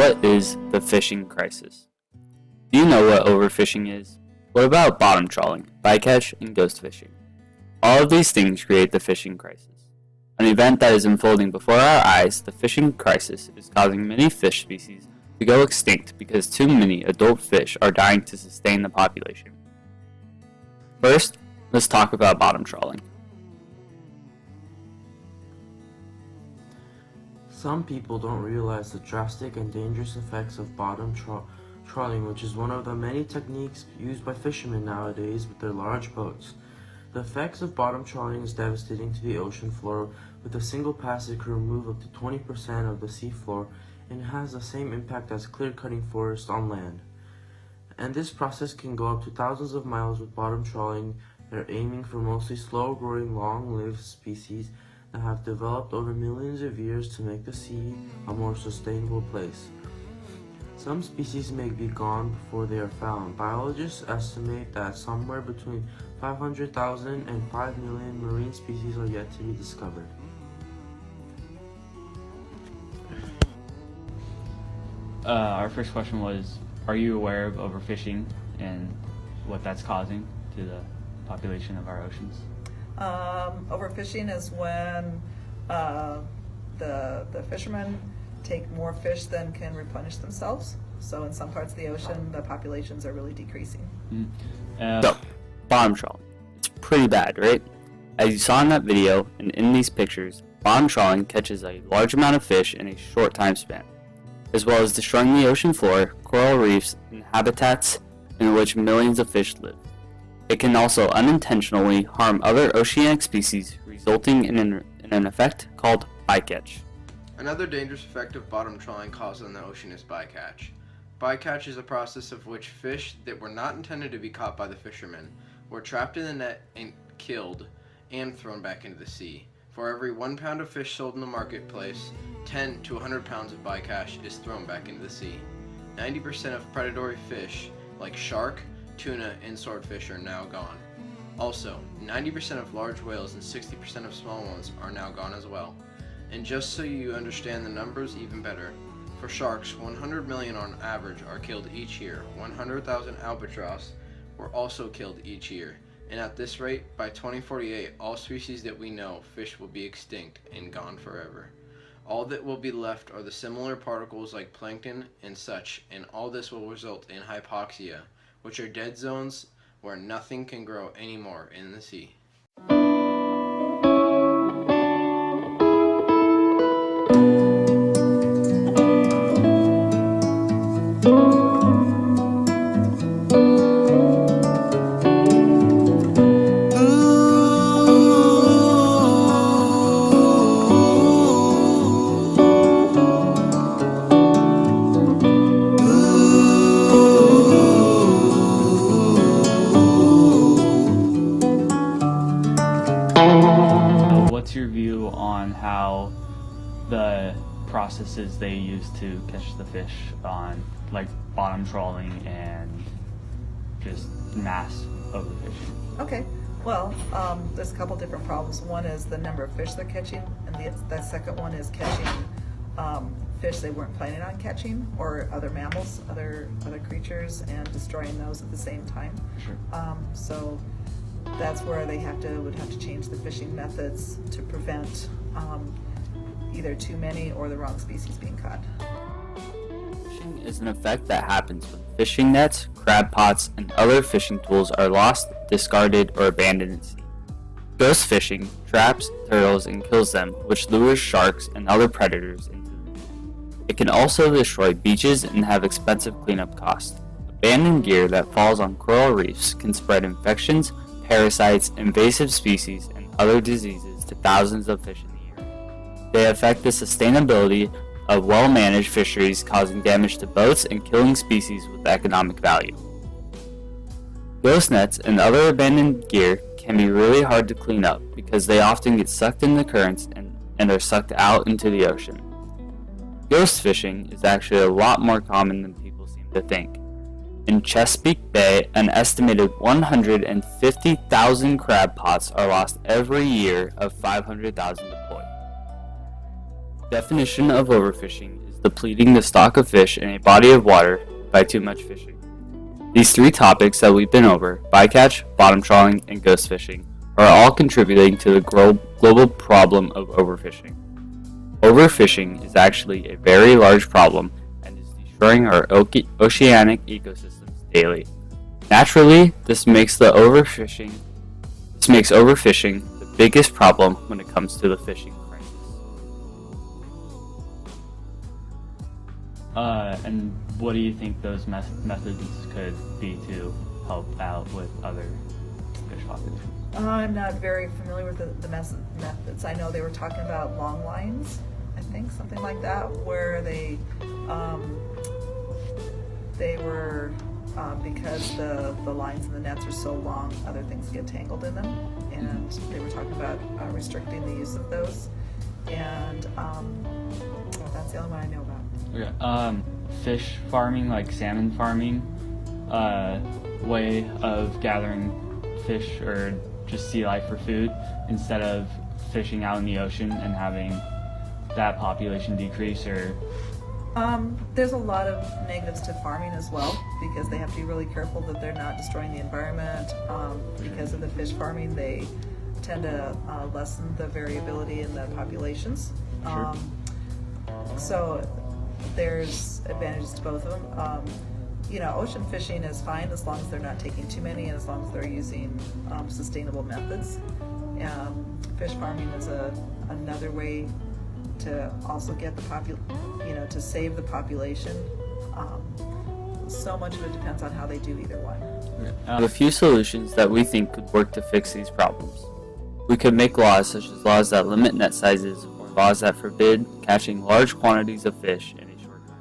what is the fishing crisis? Do you know what overfishing is? What about bottom trawling, bycatch, and ghost fishing? All of these things create the fishing crisis. An event that is unfolding before our eyes, the fishing crisis is causing many fish species to go extinct because too many adult fish are dying to sustain the population. First, let's talk about bottom trawling. Some people don't realize the drastic and dangerous effects of bottom trawling, which is one of the many techniques used by fishermen nowadays with their large boats. The effects of bottom trawling is devastating to the ocean floor, with a single pass it can remove up to 20% of the seafloor, and it has the same impact as clear-cutting forests on land. And this process can go up to thousands of miles with bottom trawling. They're aiming for mostly slow-growing, long-lived species that have developed over millions of years to make the sea a more sustainable place. Some species may be gone before they are found. Biologists estimate that somewhere between 500,000 and 5 million marine species are yet to be discovered. Our first question was, are you aware of overfishing and what that's causing to the population of our oceans? Overfishing is when the fishermen take more fish than can replenish themselves. So in some parts of the ocean, the populations are really decreasing. So, bottom trawling. It's pretty bad, right? As you saw in that video and in these pictures, bottom trawling catches a large amount of fish in a short time span, as well as destroying the ocean floor, coral reefs, and habitats in which millions of fish live. It can also unintentionally harm other oceanic species, resulting in an effect called bycatch. Another dangerous effect of bottom trawling caused on the ocean is bycatch. Bycatch is a process of which fish that were not intended to be caught by the fishermen were trapped in the net and killed and thrown back into the sea. For every 1 pound of fish sold in the marketplace, 10 to 100 pounds of bycatch is thrown back into the sea. 90% of predatory fish, like shark, tuna, and swordfish, are now gone. Also, 90% of large whales and 60% of small ones are now gone as well. And just so you understand the numbers even better, for sharks, 100 million on average are killed each year. 100,000 albatross were also killed each year. And at this rate, by 2048, all species that we know fish will be extinct and gone forever. All that will be left are the similar particles like plankton and such, and all this will result in hypoxia, which are dead zones where nothing can grow anymore in the sea. What's your view on how the processes they use to catch the fish on, like bottom trawling and just mass overfishing? Okay, well, there's a couple different problems. One is the number of fish they're catching, and the second one is catching fish they weren't planning on catching, or other mammals, other creatures, and destroying those at the same time. Sure. So that's where they would have to change the fishing methods to prevent either too many or the wrong species being caught. Fishing is an effect that happens when fishing nets, crab pots, and other fishing tools are lost, discarded, or abandoned at sea. Ghost fishing traps turtles and kills them, which lures sharks and other predators into them. It can also destroy beaches and have expensive cleanup costs. Abandoned gear that falls on coral reefs can spread infections, parasites, invasive species, and other diseases to thousands of fish in the year. They affect the sustainability of well-managed fisheries, causing damage to boats and killing species with economic value. Ghost nets and other abandoned gear can be really hard to clean up because they often get sucked in the currents and are sucked out into the ocean. Ghost fishing is actually a lot more common than people seem to think. In Chesapeake Bay, an estimated 150,000 crab pots are lost every year of 500,000 deployed. Definition of overfishing is depleting the stock of fish in a body of water by too much fishing. These three topics that we've been over, bycatch, bottom trawling, and ghost fishing, are all contributing to the global problem of overfishing. Overfishing is actually a very large problem and is destroying our oceanic ecosystems daily. Naturally, this makes overfishing the biggest problem when it comes to the fishing crisis. And what do you think those methods could be to help out with other fish populations? I'm not very familiar with the methods. I know they were talking about long lines, I think, something like that, where they were, because the lines and the nets are so long, other things get tangled in them, and they were talking about restricting the use of those, and that's the only one I know about. Okay. Fish farming, like salmon farming, way of gathering fish or just sea life for food instead of fishing out in the ocean and having that population decrease, or there's a lot of negatives to farming as well, because they have to be really careful that they're not destroying the environment. Because of the fish farming, they tend to lessen the variability in the populations. Sure. So there's advantages to both of them. Ocean fishing is fine as long as they're not taking too many and as long as they're using sustainable methods. Fish farming is another way to also get to save the population. So much of it depends on how they do either one. We have a few solutions that we think could work to fix these problems. We could make laws such as laws that limit net sizes or laws that forbid catching large quantities of fish in a short time.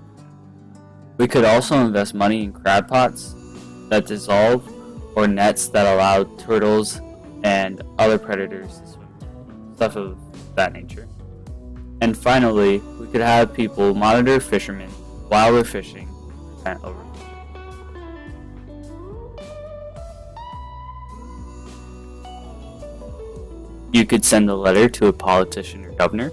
We could also invest money in crab pots that dissolve or nets that allow turtles and other predators to swim, stuff of that nature. And finally, we could have people monitor fishermen while they're fishing to prevent overfishing. You could send a letter to a politician or governor.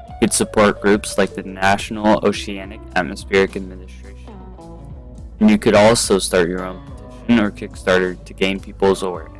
You could support groups like the National Oceanic Atmospheric Administration. And you could also start your own petition or Kickstarter to gain people's awareness.